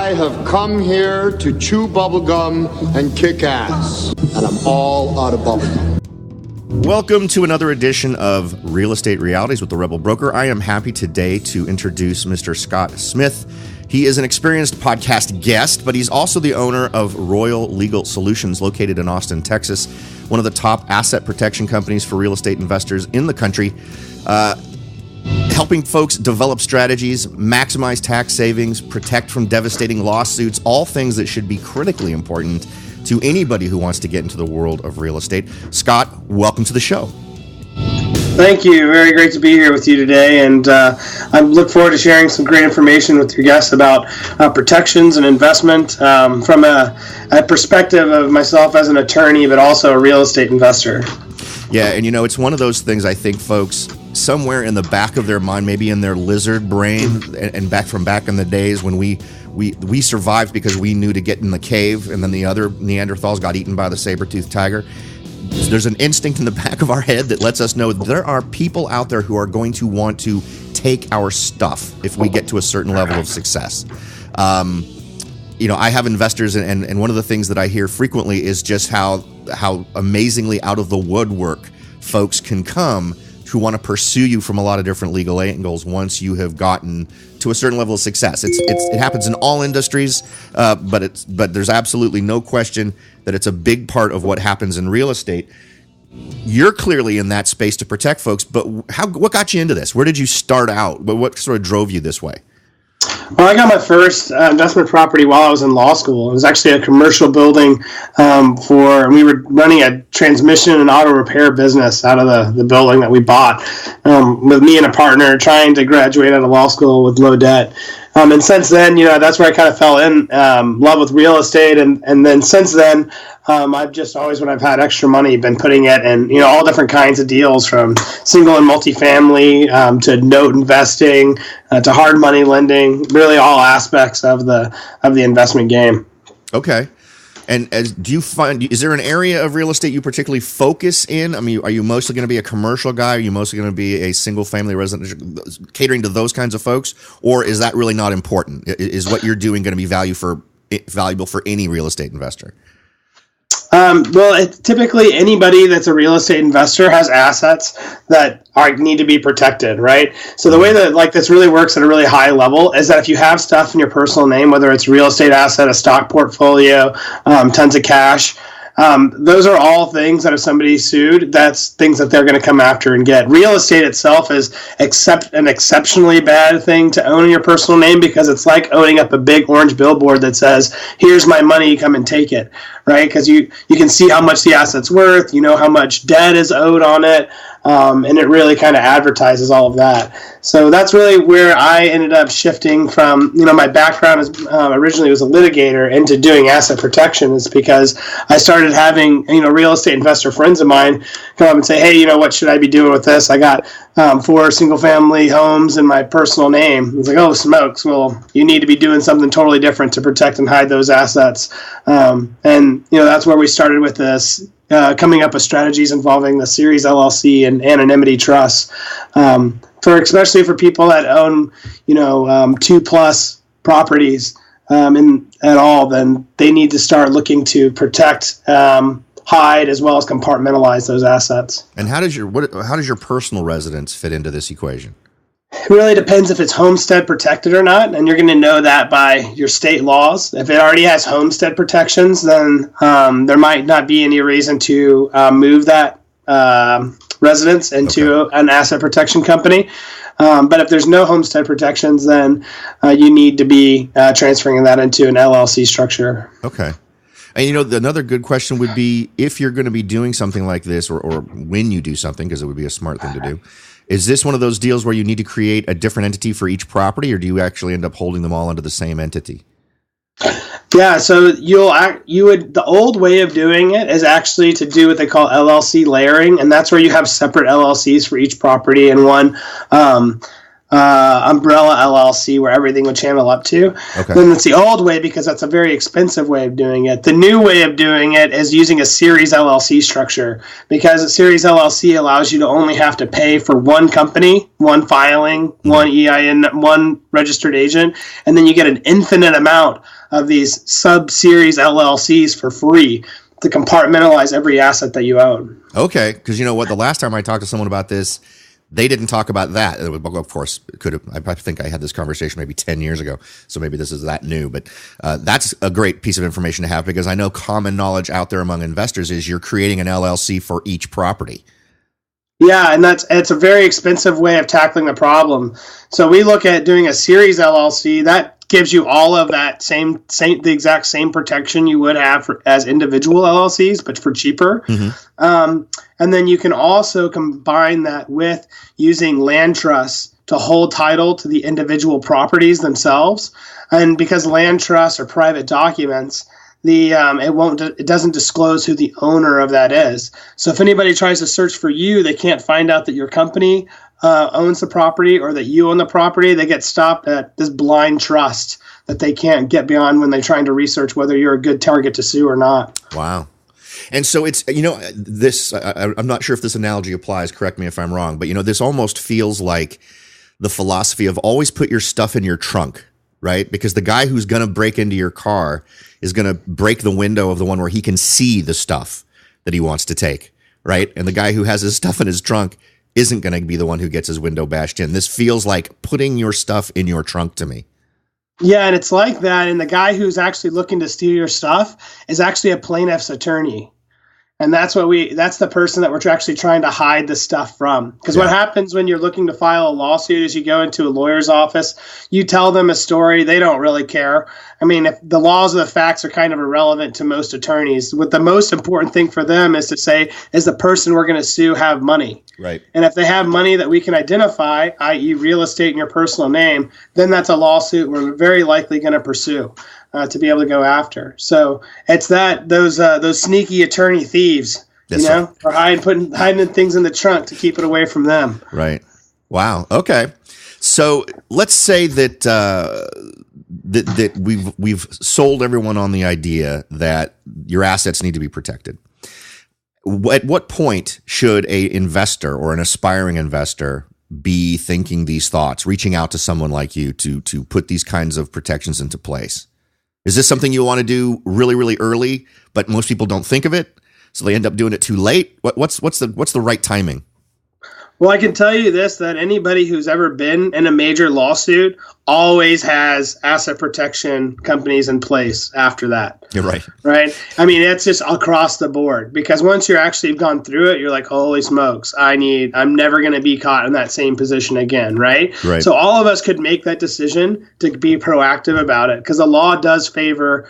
I have come here to chew bubblegum and kick ass, and I'm all out of bubblegum. Welcome to another edition of Real Estate Realities with the Rebel Broker. I am happy today to introduce Mr. Scott Smith. He is an experienced podcast guest, but he's also the owner of Royal Legal Solutions, located in Austin, Texas, one of the top asset protection companies for real estate investors in the country, helping folks develop strategies, maximize tax savings, protect from devastating lawsuits, all things that should be critically important to anybody who wants to get into the world of real estate. Scott, welcome to the show. Thank you. Very great to be here with you today, and I look forward to sharing some great information with your guests about protections and investment from a perspective of myself as an attorney, but also a real estate investor. Yeah, and it's one of those things I think folks somewhere in the back of their mind, maybe in their lizard brain, and back in the days when we survived because we knew to get in the cave, and then the other Neanderthals got eaten by the saber-toothed tiger. There's an instinct in the back of our head that lets us know there are people out there who are going to want to take our stuff if we get to a certain level of success. I have investors, and one of the things that I hear frequently is just how amazingly out of the woodwork folks can come who want to pursue you from a lot of different legal angles once you have gotten to a certain level of success. It happens in all industries, but there's absolutely no question that it's a big part of what happens in real estate. You're clearly in that space to protect folks, but what got you into this? Where did you start out? What sort of drove you this way? Well, I got my first investment property while I was in law school. It was actually a commercial building we were running a transmission and auto repair business out of the building that we bought with me and a partner trying to graduate out of law school with low debt. And since then, that's where I kind of fell in love with real estate. And then since then, I've just always, when I've had extra money, been putting it in, all different kinds of deals, from single and multifamily to note investing to hard money lending, really all aspects of the investment game. Okay. And is there an area of real estate you particularly focus in? I mean, are you mostly going to be a commercial guy? Are you mostly going to be a single family residential, catering to those kinds of folks? Or is that really not important? Is what you're doing going to be valuable for any real estate investor? Typically anybody that's a real estate investor has assets that need to be protected, right? So the way that this really works at a really high level is that if you have stuff in your personal name, whether it's real estate asset, a stock portfolio, tons of cash, those are all things that if somebody's sued, that's things that they're going to come after and get. Real estate itself is an exceptionally bad thing to own in your personal name, because it's like owning up a big orange billboard that says, "Here's my money, come and take it," right? Because you can see how much the asset's worth, how much debt is owed on it, and it really kind of advertises all of that. So that's really where I ended up shifting from, my background is originally was a litigator into doing asset protection, is because I started having, real estate investor friends of mine come up and say, "Hey, what should I be doing with this? I got 4 single family homes in my personal name." It's like, "Oh, smokes. Well, you need to be doing something totally different to protect and hide those assets." And that's where we started with this, coming up with strategies involving the Series LLC and anonymity trusts, especially for people that own 2+ properties at all. Then they need to start looking to protect, hide, as well as compartmentalize those assets. And how does your personal residence fit into this equation? It really depends if it's homestead protected or not, and you're going to know that by your state laws. If it already has homestead protections, then there might not be any reason to move that residence into an asset protection company. But if there's no homestead protections, then you need to be transferring that into an LLC structure. Okay. And another good question would be, if you're going to be doing something like this, or when you do something, because it would be a smart thing to do, is this one of those deals where you need to create a different entity for each property, or do you actually end up holding them all under the same entity? Yeah, so the old way of doing it is actually to do what they call LLC layering, and that's where you have separate LLCs for each property and one umbrella LLC where everything would channel up to. Okay. Then it's the old way because that's a very expensive way of doing it. The new way of doing it is using a series LLC structure, because a series LLC allows you to only have to pay for one company, one filing, one EIN, one registered agent, and then you get an infinite amount of these sub-series LLCs for free to compartmentalize every asset that you own. Okay, because you know what? The last time I talked to someone about this, they didn't talk about that. Of course, it could have. I think I had this conversation maybe 10 years ago, so maybe this is that new. But that's a great piece of information to have, because I know common knowledge out there among investors is you're creating an LLC for each property. Yeah, and it's a very expensive way of tackling the problem. So we look at doing a series LLC that gives you all of that the exact same protection you would have as individual LLCs, but for cheaper. And then you can also combine that with using land trusts to hold title to the individual properties themselves. And because land trusts are private documents, it doesn't disclose who the owner of that is. So if anybody tries to search for you, they can't find out that your company owns the property or that you own the property. They get stopped at this blind trust that they can't get beyond when they're trying to research whether you're a good target to sue or not. Wow. And so it's, this, I'm not sure if this analogy applies, correct me if I'm wrong, but this almost feels like the philosophy of always put your stuff in your trunk, right? Because the guy who's going to break into your car is going to break the window of the one where he can see the stuff that he wants to take, right? And the guy who has his stuff in his trunk isn't going to be the one who gets his window bashed in. This feels like putting your stuff in your trunk to me. Yeah, and it's like that. And the guy who's actually looking to steal your stuff is actually a plaintiff's attorney. And that's the person that we're actually trying to hide the stuff from. Because what happens when you're looking to file a lawsuit is you go into a lawyer's office, you tell them a story, they don't really care. I mean, if the laws of the facts are kind of irrelevant to most attorneys. What the most important thing for them is to say, is the person we're going to sue have money? Right. And if they have money that we can identify, i.e. real estate in your personal name, then that's a lawsuit we're very likely going to pursue. To be able to go after. So it's those sneaky attorney thieves, are hiding things in the trunk to keep it away from them. Right. Wow. Okay. So let's say that that we've sold everyone on the idea that your assets need to be protected. At what point should a investor or an aspiring investor be thinking these thoughts, reaching out to someone like you to put these kinds of protections into place? Is this something you want to do really, really early, but most people don't think of it, so they end up doing it too late? What's the right timing? Well, I can tell you this, that anybody who's ever been in a major lawsuit always has asset protection companies in place after that. You're right. Right? I mean, it's just across the board, because once you're actually gone through it, you're like, holy smokes, I'm never going to be caught in that same position again, right? So all of us could make that decision to be proactive about it, because the law does favors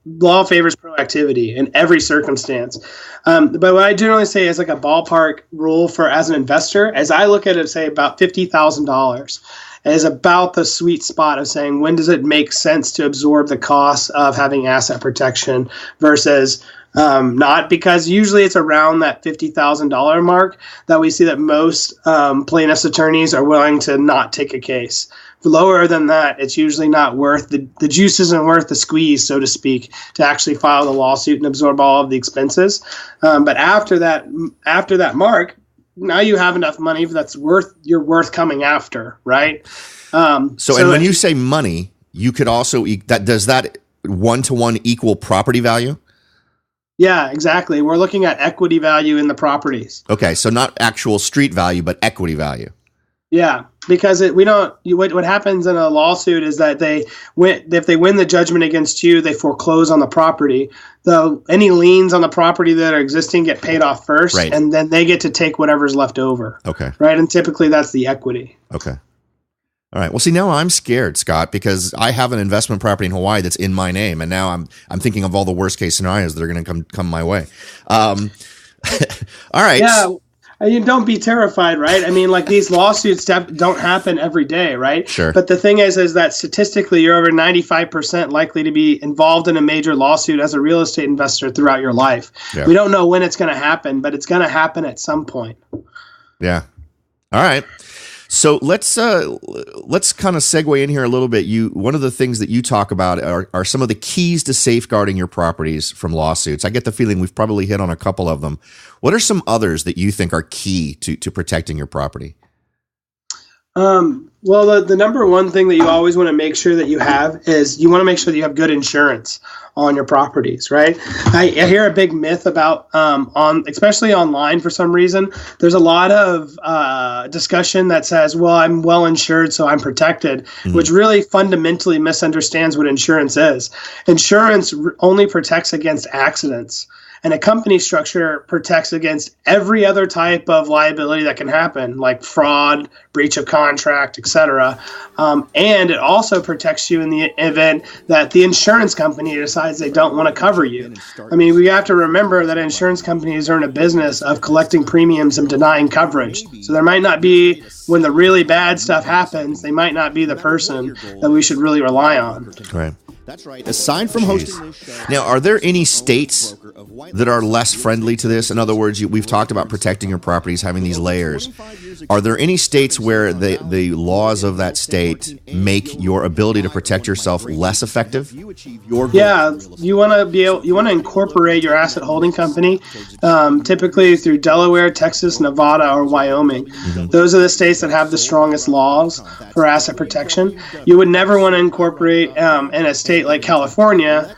proactivity in every circumstance. But what I generally say is like a ballpark rule for as an investor, as I look at it, say about $50,000 is about the sweet spot of saying, when does it make sense to absorb the cost of having asset protection versus not, because usually it's around that $50,000 mark that we see that most plaintiffs' attorneys are willing to not take a case. Lower than that, it's usually not worth the juice isn't worth the squeeze, so to speak, to actually file the lawsuit and absorb all of the expenses. But after that mark, now you have enough money you're worth coming after, right? And when you say money, you could also does that 1-to-1 equal property value? Yeah, exactly. We're looking at equity value in the properties. Okay, so not actual street value, but equity value. Yeah, because what happens in a lawsuit is that if they win the judgment against you, they foreclose on the property. Though any liens on the property that are existing get paid off first, right, and then they get to take whatever's left over. Okay. Right, and typically that's the equity. Okay. All right. Well, see, now I'm scared, Scott, because I have an investment property in Hawaii that's in my name, and now I'm thinking of all the worst case scenarios that are going to come my way. All right. Yeah. You don't be terrified, right? I mean, like, these lawsuits don't happen every day, right? Sure. But the thing is that statistically, you're over 95% likely to be involved in a major lawsuit as a real estate investor throughout your life. Yeah. We don't know when it's going to happen, but it's going to happen at some point. Yeah. All right. So let's kind of segue in here a little bit. One of the things that you talk about are some of the keys to safeguarding your properties from lawsuits. I get the feeling we've probably hit on a couple of them. What are some others that you think are key to protecting your property? Well, the number one thing that you always want to make sure that you have is you want to make sure that you have good insurance on your properties, right? I hear a big myth about, especially online for some reason, there's a lot of discussion that says, well, I'm well insured, so I'm protected, which really fundamentally misunderstands what insurance is. Insurance only protects against accidents. And a company structure protects against every other type of liability that can happen, like fraud, breach of contract, etc. And it also protects you in the event that the insurance company decides they don't want to cover you. I mean, we have to remember that insurance companies are in a business of collecting premiums and denying coverage. So there might not be, when the really bad stuff happens, they might not be the person that we should really rely on. Right. That's right. Aside from hosting this show, now, are there any states that are less friendly to this? In other words, we've talked about protecting your properties, having these layers. Are there any states where the laws of that state make your ability to protect yourself less effective? Yeah, you want to incorporate your asset holding company, typically through Delaware, Texas, Nevada, or Wyoming. Those are the states that have the strongest laws for asset protection. You would never want to incorporate in a state like California,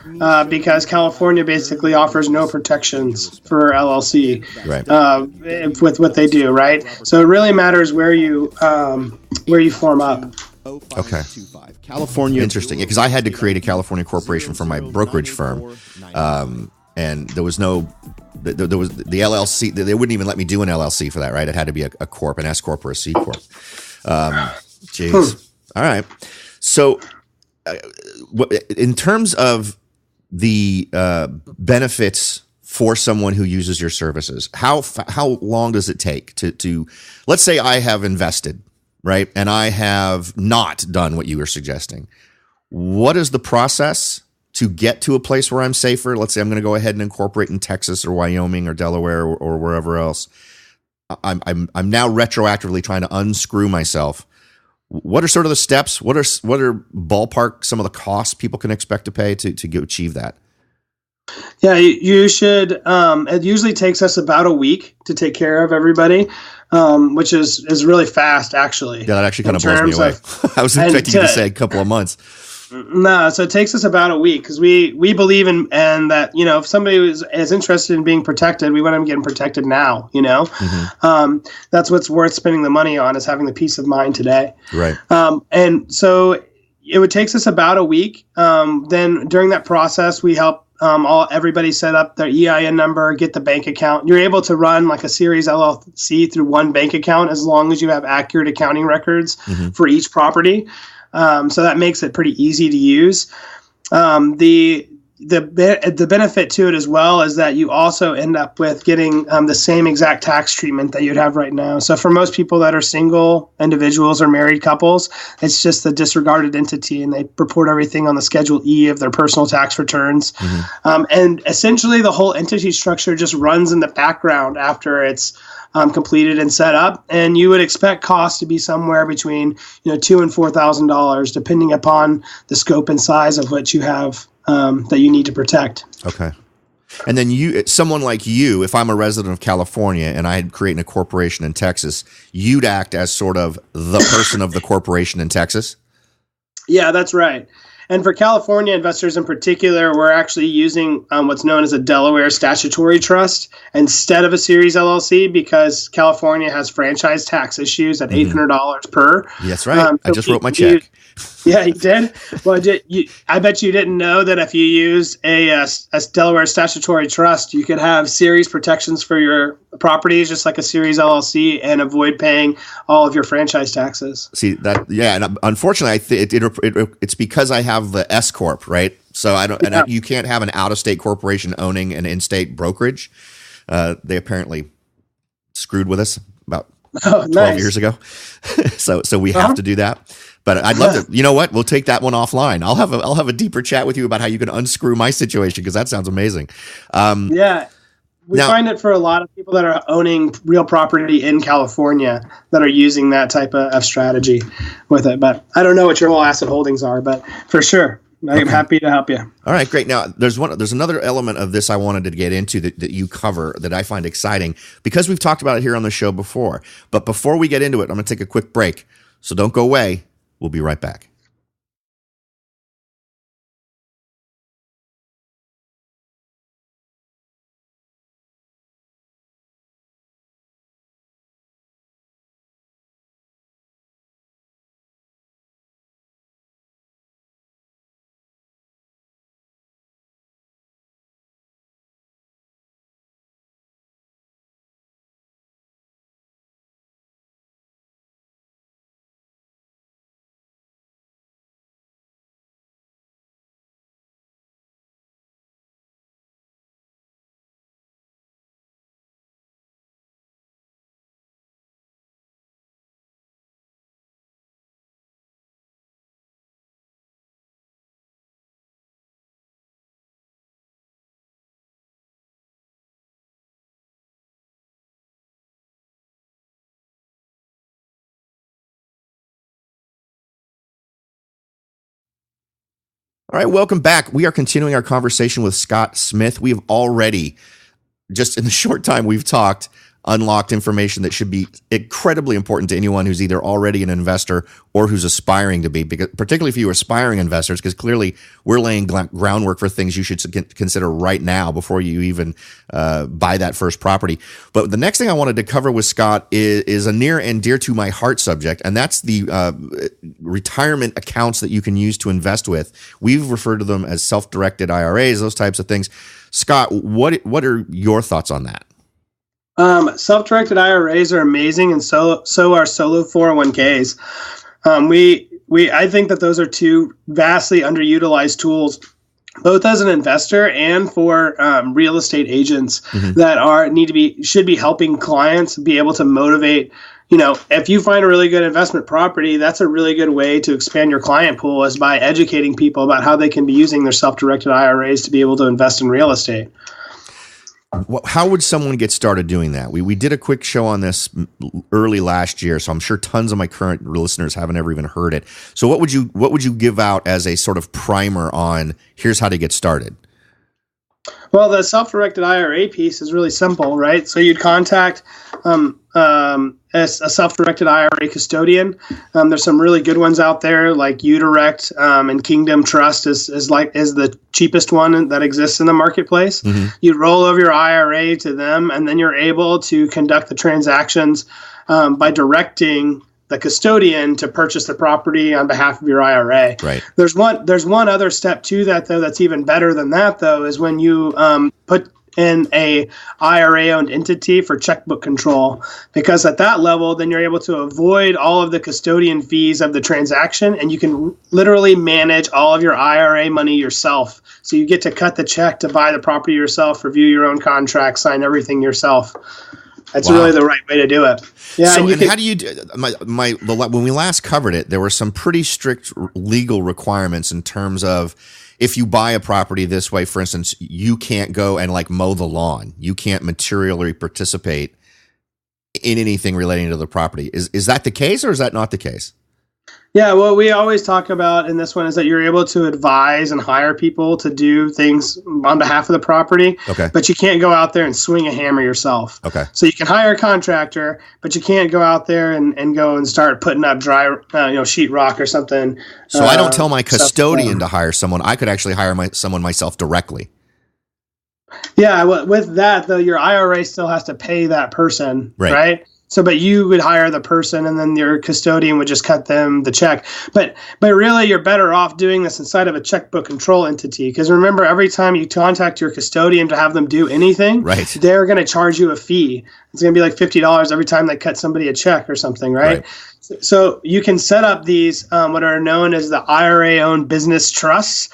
because California basically offers no protections for LLC, right, with what they do, right? So it really matters where you form up. Okay. California. Interesting. Because I had to create a California corporation for my brokerage firm, and there was no, there was the LLC. They wouldn't even let me do an LLC for that, right? It had to be a corp, an S corp, or a C corp. Jeez. All right. So, in terms of the benefits for someone who uses your services, how long does it take to let's say I have invested, right, and I have not done what you were suggesting. What is the process to get to a place where I'm safer? Let's say I'm going to go ahead and incorporate in Texas or Wyoming or Delaware or wherever else. I'm now retroactively trying to unscrew myself. What are sort of the steps? What are ballpark some of the costs people can expect to pay to achieve that? Yeah, you should. It usually takes us about a week to take care of everybody, which is really fast, actually. Yeah, that actually kind of blows me away. I was expecting you to say a couple of months. No, so it takes us about a week because we believe in that, if somebody is interested in being protected, we want them getting protected now, That's what's worth spending the money on, is having the peace of mind today. Right. And so it would take us about a week. Then during that process, we help everybody set up their EIN number, get the bank account. You're able to run like a series LLC through one bank account as long as you have accurate accounting records for each property. So that makes it pretty easy to use. The benefit to it as well is that you also end up with getting the same exact tax treatment that you'd have right now. So for most people that are single individuals or married couples, it's just the disregarded entity, and they report everything on the Schedule E of their personal tax returns. And essentially the whole entity structure just runs in the background after it's completed and set up, and you would expect costs to be somewhere between $2,000 and $4,000, depending upon the scope and size of what you have that you need to protect. Okay. And then someone like you, if I'm a resident of California and I had created a corporation in Texas, you'd act as sort of the person of the corporation in Texas? Yeah, that's right. And for California investors in particular, we're actually using what's known as a Delaware Statutory Trust instead of a Series LLC, because California has franchise tax issues at $800 per. That's right. I just wrote my check. Yeah, you did? Well, I bet you didn't know that if you used a Delaware Statutory Trust, you could have series protections for your properties, just like a Series LLC, and avoid paying all of your franchise taxes. See that? Yeah, and unfortunately, it's because I have the S corp, right? So I don't, and you can't have an out-of-state corporation owning an in-state brokerage. They apparently screwed with us about 12 years ago, so we have to do that. But I'd love to. You know what? We'll take that one offline. I'll have a deeper chat with you about how you can unscrew my situation, because that sounds amazing. We find it for a lot of people that are owning real property in California that are using that type of strategy with it. But I don't know what your whole asset holdings are, but for sure, I'm happy to help you. All right, great. Now, there's another element of this I wanted to get into that you cover that I find exciting because we've talked about it here on the show before. But before we get into it, I'm going to take a quick break. So don't go away. We'll be right back. All right, welcome back. We are continuing our conversation with Scott Smith. We have already, just in the short time we've talked, unlocked information that should be incredibly important to anyone who's either already an investor or who's aspiring to be, because particularly if you're aspiring investors, because clearly we're laying groundwork for things you should consider right now before you even buy that first property. But the next thing I wanted to cover with Scott is a near and dear to my heart subject, and that's the retirement accounts that you can use to invest with. We've referred to them as self-directed IRAs, those types of things. Scott, what are your thoughts on that? Self-directed IRAs are amazing, and so are solo 401ks. I think that those are two vastly underutilized tools, both as an investor and for real estate agents that should be helping clients be able to motivate. You know, if you find a really good investment property, that's a really good way to expand your client pool, is by educating people about how they can be using their self-directed IRAs to be able to invest in real estate. How would someone get started doing that? We did a quick show on this early last year, so I'm sure tons of my current listeners haven't ever even heard it. So what would you give out as a sort of primer on here's how to get started? Well, the self-directed IRA piece is really simple, right? So you'd contact a self-directed IRA custodian. There's some really good ones out there, like UDirect and Kingdom Trust is the cheapest one that exists in the marketplace. You roll over your IRA to them, and then you're able to conduct the transactions by directing the custodian to purchase the property on behalf of your IRA. Right. There's one other step to that, though, that's even better than that, though, is when you put in a IRA-owned entity for checkbook control, because at that level, then you're able to avoid all of the custodian fees of the transaction, and you can literally manage all of your IRA money yourself. So you get to cut the check to buy the property yourself, review your own contract, sign everything yourself. That's really the right way to do it. Yeah. So, and how do you do when we last covered it, there were some pretty strict legal requirements in terms of if you buy a property this way, for instance, you can't go and like mow the lawn. You can't materially participate in anything relating to the property. Is that the case, or is that not the case? Yeah, what we always talk about in this one is that you're able to advise and hire people to do things on behalf of the property, but you can't go out there and swing a hammer yourself. Okay. So you can hire a contractor, but you can't go out there and go and start putting up dry, sheetrock or something. So I don't tell my custodian to hire someone. I could actually hire someone myself directly. Yeah, with that, though, your IRA still has to pay that person, right? So, but you would hire the person, and then your custodian would just cut them the check. But really, you're better off doing this inside of a checkbook control entity, because remember, every time you contact your custodian to have them do anything, they're going to charge you a fee. It's going to be like $50 every time they cut somebody a check or something, right? So you can set up these what are known as the IRA-owned business trusts,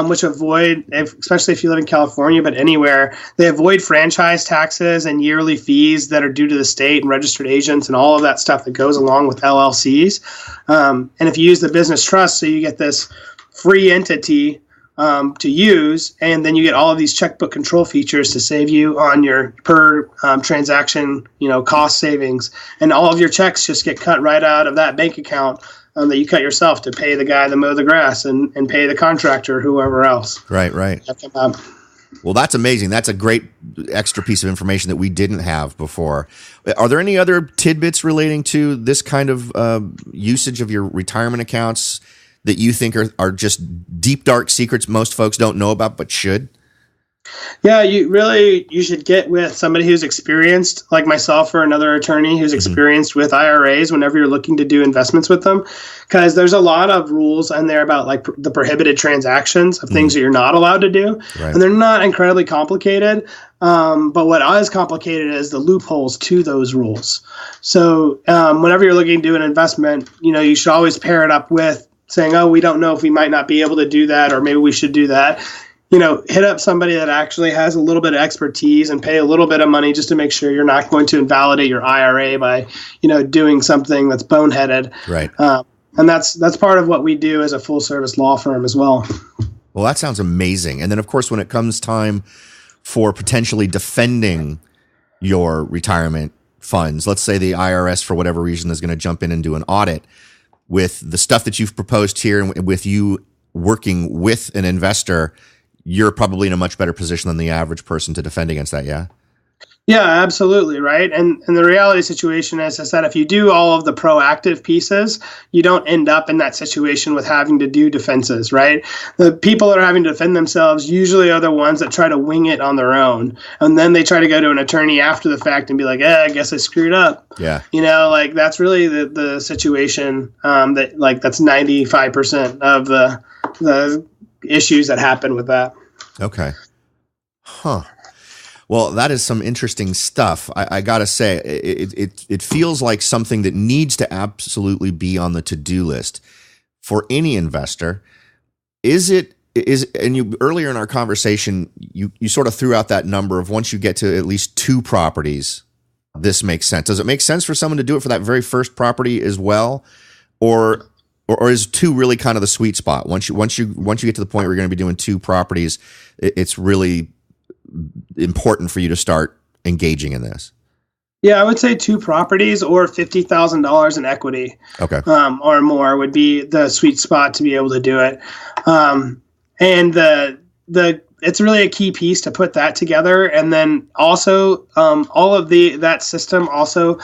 which avoid, especially if you live in California, but anywhere, they avoid franchise taxes and yearly fees that are due to the state and registered agents and all of that stuff that goes along with LLCs. And if you use the business trust, so you get this free entity to use, and then you get all of these checkbook control features to save you on your per transaction, cost savings, and all of your checks just get cut right out of that bank account that you cut yourself to pay the guy that mow the grass and pay the contractor, whoever else. Right. Well, that's amazing. That's a great extra piece of information that we didn't have before. Are there any other tidbits relating to this kind of usage of your retirement accounts that you think are just deep, dark secrets most folks don't know about but should? Yeah, you should get with somebody who's experienced, like myself or another attorney who's experienced with IRAs whenever you're looking to do investments with them, because there's a lot of rules in there about like the prohibited transactions of things that you're not allowed to do. Right. And they're not incredibly complicated. But what is complicated is the loopholes to those rules. So whenever you're looking to do an investment, you should always pair it up with saying, oh, we don't know if we might not be able to do that, or maybe we should do that. Hit up somebody that actually has a little bit of expertise and pay a little bit of money just to make sure you're not going to invalidate your IRA by, doing something that's boneheaded. Right. And that's part of what we do as a full service law firm as well. Well, that sounds amazing. And then, of course, when it comes time for potentially defending your retirement funds, let's say the IRS, for whatever reason, is going to jump in and do an audit with the stuff that you've proposed here and with you working with an investor, you're probably in a much better position than the average person to defend against that, yeah? Yeah, absolutely, right? And the reality situation is that if you do all of the proactive pieces, you don't end up in that situation with having to do defenses, right? The people that are having to defend themselves usually are the ones that try to wing it on their own. And then they try to go to an attorney after the fact and be like, I guess I screwed up. Yeah. That's really the situation that's 95% of the issues that happen with that. Okay. Huh. Well, that is some interesting stuff. I gotta say, it feels like something that needs to absolutely be on the to-do list for any investor. And you earlier in our conversation, you sort of threw out that number of once you get to at least 2 properties, this makes sense. Does it make sense for someone to do it for that very first property as well, or is 2 really kind of the sweet spot? Once you get to the point where you're going to be doing 2 properties, it's really important for you to start engaging in this? Yeah, I would say 2 properties or $50,000 in equity, or more would be the sweet spot to be able to do it. And it's really a key piece to put that together, and then also all of that system also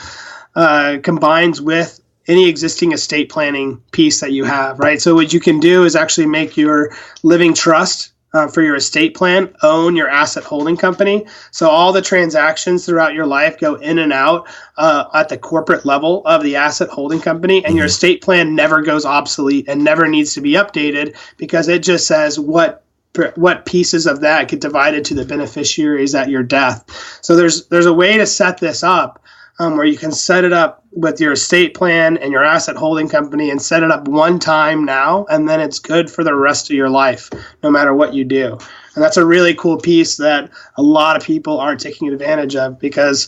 combines with any existing estate planning piece that you have, right? So what you can do is actually make your living trust for your estate plan own your asset holding company. So all the transactions throughout your life go in and out at the corporate level of the asset holding company, and your estate plan never goes obsolete and never needs to be updated because it just says what pieces of that get divided to the beneficiaries at your death. So there's a way to set this up where you can set it up with your estate plan and your asset holding company and set it up one time now, and then it's good for the rest of your life, no matter what you do. And that's a really cool piece that a lot of people aren't taking advantage of because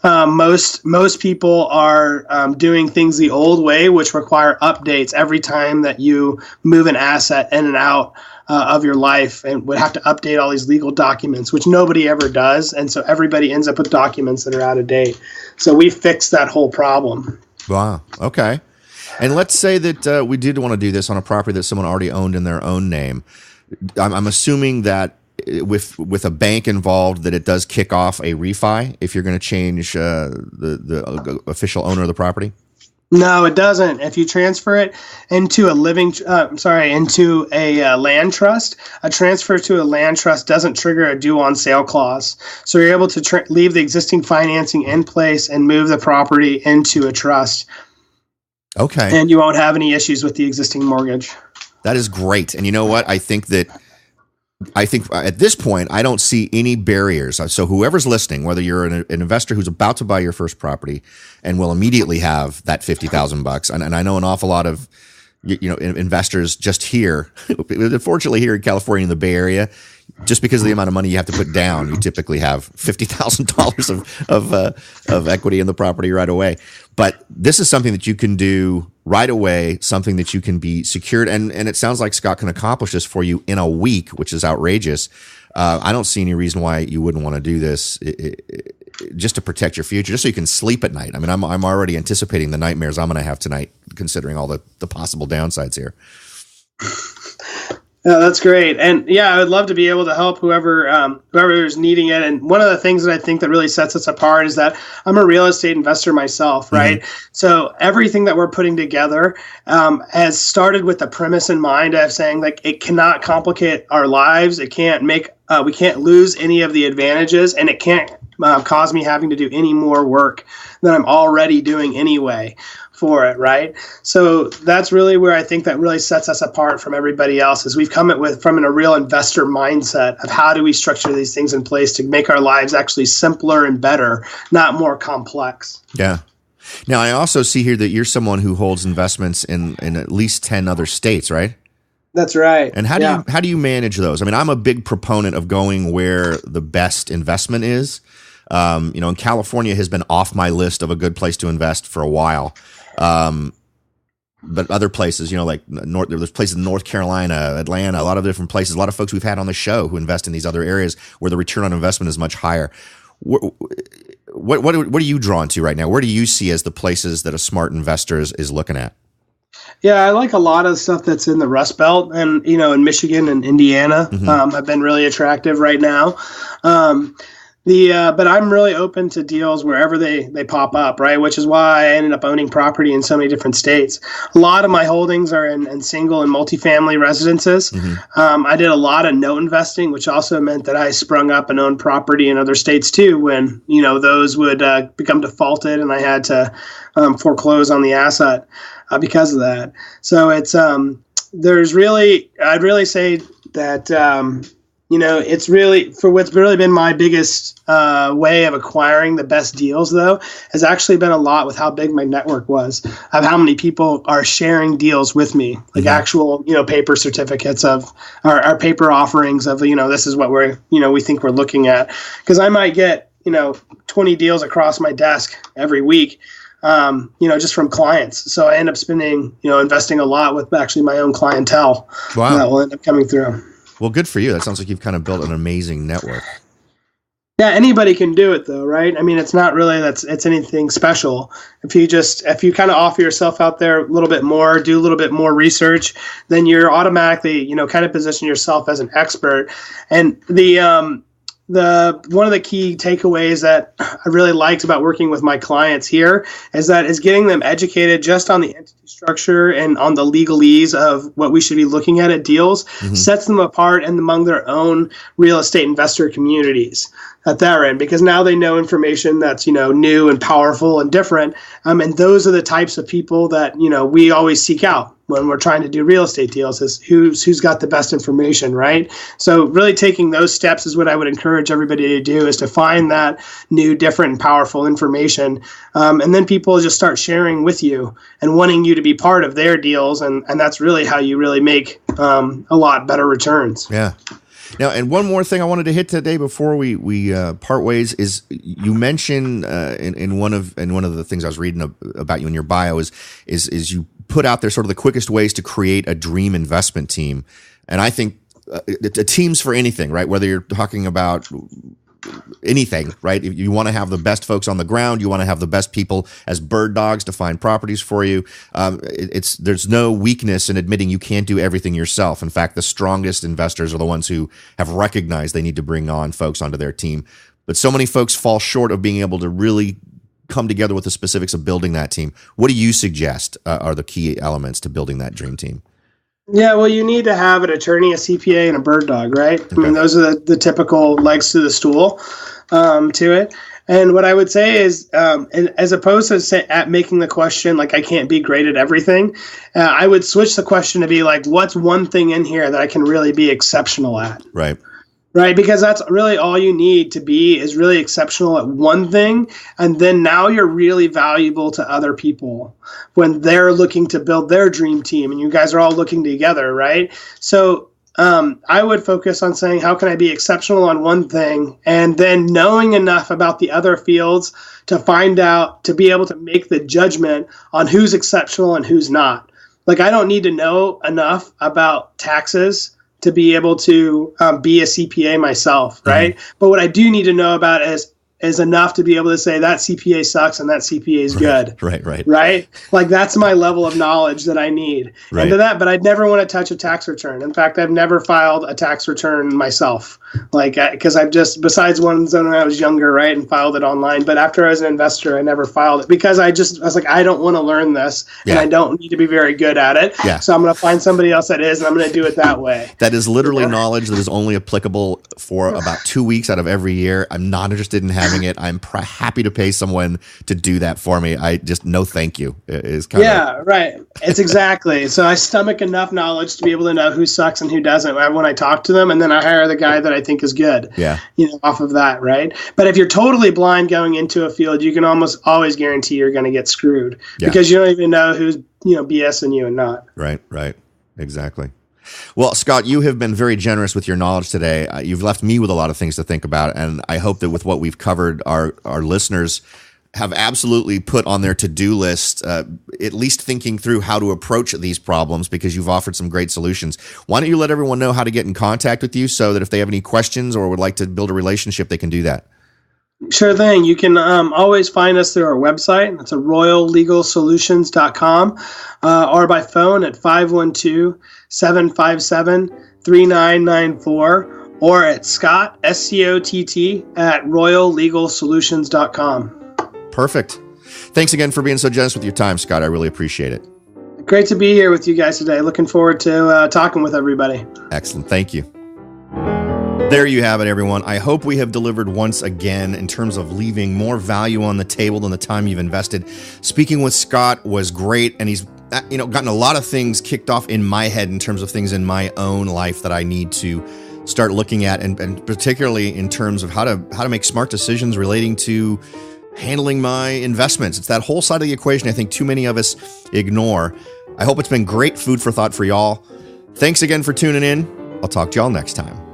most people are doing things the old way, which require updates every time that you move an asset in and out of your life, and would have to update all these legal documents, which nobody ever does. And so everybody ends up with documents that are out of date. So we fixed that whole problem. Wow. Okay. And let's say that we did want to do this on a property that someone already owned in their own name. I'm assuming that with a bank involved, that it does kick off a refi if you're going to change the official owner of the property? No, it doesn't. If you transfer it into into a land trust, a transfer to a land trust doesn't trigger a due on sale clause. So you're able to leave the existing financing in place and move the property into a trust. Okay. And you won't have any issues with the existing mortgage. That is great. And you know what? I think at this point, I don't see any barriers. So whoever's listening, whether you're an investor who's about to buy your first property and will immediately have that $50,000, and I know an awful lot of investors just here, unfortunately here in California in the Bay Area, just because of the amount of money you have to put down, you typically have $50,000 of equity in the property right away. But this is something that you can do right away, something that you can be secured. And it sounds like Scott can accomplish this for you in a week, which is outrageous. I don't see any reason why you wouldn't want to do this just to protect your future, just so you can sleep at night. I mean, I'm already anticipating the nightmares I'm going to have tonight, considering all the possible downsides here. Yeah, that's great. And yeah, I would love to be able to help whoever is needing it. And one of the things that I think that really sets us apart is that I'm a real estate investor myself, right? Mm-hmm. So everything that we're putting together has started with the premise in mind of saying, like, it cannot complicate our lives. It can't make, we can't lose any of the advantages, and it can't cause me having to do any more work than I'm already doing anyway for it, right? So that's really where I think that really sets us apart from everybody else, is we've come from a real investor mindset of how do we structure these things in place to make our lives actually simpler and better, not more complex. Yeah. Now, I also see here that you're someone who holds investments in at least 10 other states, right? That's right. And how do you manage those? I mean, I'm a big proponent of going where the best investment is. And California has been off my list of a good place to invest for a while. But other places, like there's places in North Carolina, Atlanta, a lot of different places, a lot of folks we've had on the show who invest in these other areas where the return on investment is much higher. What are you drawn to right now? Where do you see as the places that a smart investor is looking at? Yeah, I like a lot of stuff that's in the Rust Belt, and in Michigan and Indiana have been really attractive right now. But I'm really open to deals wherever they pop up, right? Which is why I ended up owning property in so many different states. A lot of my holdings are in single and multifamily residences. Mm-hmm. I did a lot of note investing, which also meant that I sprung up and owned property in other states too, when those would become defaulted and I had to foreclose on the asset because of that. So it's I'd really say that. It's really, for what's really been my biggest way of acquiring the best deals, though, has actually been a lot with how big my network was, of how many people are sharing deals with me, like actual, paper certificates of our paper offerings of, this is what we think we're looking at. Because I might get, 20 deals across my desk every week, just from clients. So I end up investing a lot with actually my own clientele. Wow. That will end up coming through. Well, good for you. That sounds like you've kind of built an amazing network. Yeah, anybody can do it though, right? I mean, it's not really it's anything special. If you kind of offer yourself out there a little bit more, do a little bit more research, then you're automatically, kind of position yourself as an expert. And one of the key takeaways that I really liked about working with my clients here is getting them educated just on the entity structure and on the legalese of what we should be looking at deals, sets them apart and among their own real estate investor communities at their end, because now they know information that's, new and powerful and different. And those are the types of people that, we always seek out when we're trying to do real estate deals, is who's got the best information, right? So really taking those steps is what I would encourage everybody to do, is to find that new, different, and powerful information. And then people just start sharing with you and wanting you to be part of their deals. And that's really how you really make a lot better returns. Yeah. Now, and one more thing I wanted to hit today before we part ways is you mentioned in one of the things I was reading about you in your bio is you put out there sort of the quickest ways to create a dream investment team, and I think a team's for anything, right? Whether you're talking about anything, right? If you want to have the best folks on the ground, you want to have the best people as bird dogs to find properties for you. There's no weakness in admitting you can't do everything yourself. In fact, the strongest investors are the ones who have recognized they need to bring on folks onto their team. But so many folks fall short of being able to really come together with the specifics of building that team. What do you suggest are the key elements to building that dream team? Yeah, well, you need to have an attorney, a CPA, and a bird dog, right? Okay. I mean, those are the typical legs to the stool to it. And what I would say is, as opposed to at making the question like I can't be great at everything, I would switch the question to be like, what's one thing in here that I can really be exceptional at? Right. Right, because that's really all you need to be, is really exceptional at one thing, and then now you're really valuable to other people when they're looking to build their dream team, and you guys are all looking together, right? So I would focus on saying, how can I be exceptional on one thing? And then knowing enough about the other fields to find out, to be able to make the judgment on who's exceptional and who's not. Like, I don't need to know enough about taxes to be able to be a CPA myself, right? But what I do need to know about is enough to be able to say that CPA sucks and that CPA is good. Right? Like, that's my level of knowledge that I need. Right. And to that, but I'd never want to touch a tax return. In fact, I've never filed a tax return myself. Like, because I've just, besides one when I was younger, right, and filed it online. But after I was an investor, I never filed it because I was like, I don't want to learn this, and I don't need to be very good at it. Yeah. So I'm going to find somebody else that is, and I'm going to do it that way. That is literally knowledge that is only applicable for about 2 weeks out of every year. I'm not interested in having it. I'm happy to pay someone to do that for me. I just, no thank you is kind of. Right. It's exactly. So I stomach enough knowledge to be able to know who sucks and who doesn't when I talk to them, and then I hire the guy that I think is good. Yeah. Off of that, right? But if you're totally blind going into a field, you can almost always guarantee you're going to get screwed because you don't even know who's BSing you and not. Right. Exactly. Well, Scott, you have been very generous with your knowledge today. You've left me with a lot of things to think about, and I hope that with what we've covered, our listeners have absolutely put on their to-do list, at least thinking through how to approach these problems, because you've offered some great solutions. Why don't you let everyone know how to get in contact with you so that if they have any questions or would like to build a relationship, they can do that? Sure thing. You can always find us through our website. It's royallegalsolutions.com or by phone at 512-757-3994 or at Scott, SCOTT, at royallegalsolutions.com. Perfect. Thanks again for being so generous with your time, Scott. I really appreciate it. Great to be here with you guys today. Looking forward to talking with everybody. Excellent. Thank you. There you have it, everyone. I hope we have delivered once again in terms of leaving more value on the table than the time you've invested. Speaking with Scott was great, and he's gotten a lot of things kicked off in my head in terms of things in my own life that I need to start looking at, and particularly in terms of how to make smart decisions relating to handling my investments. It's that whole side of the equation I think too many of us ignore. I hope it's been great food for thought for y'all. Thanks again for tuning in. I'll talk to y'all next time.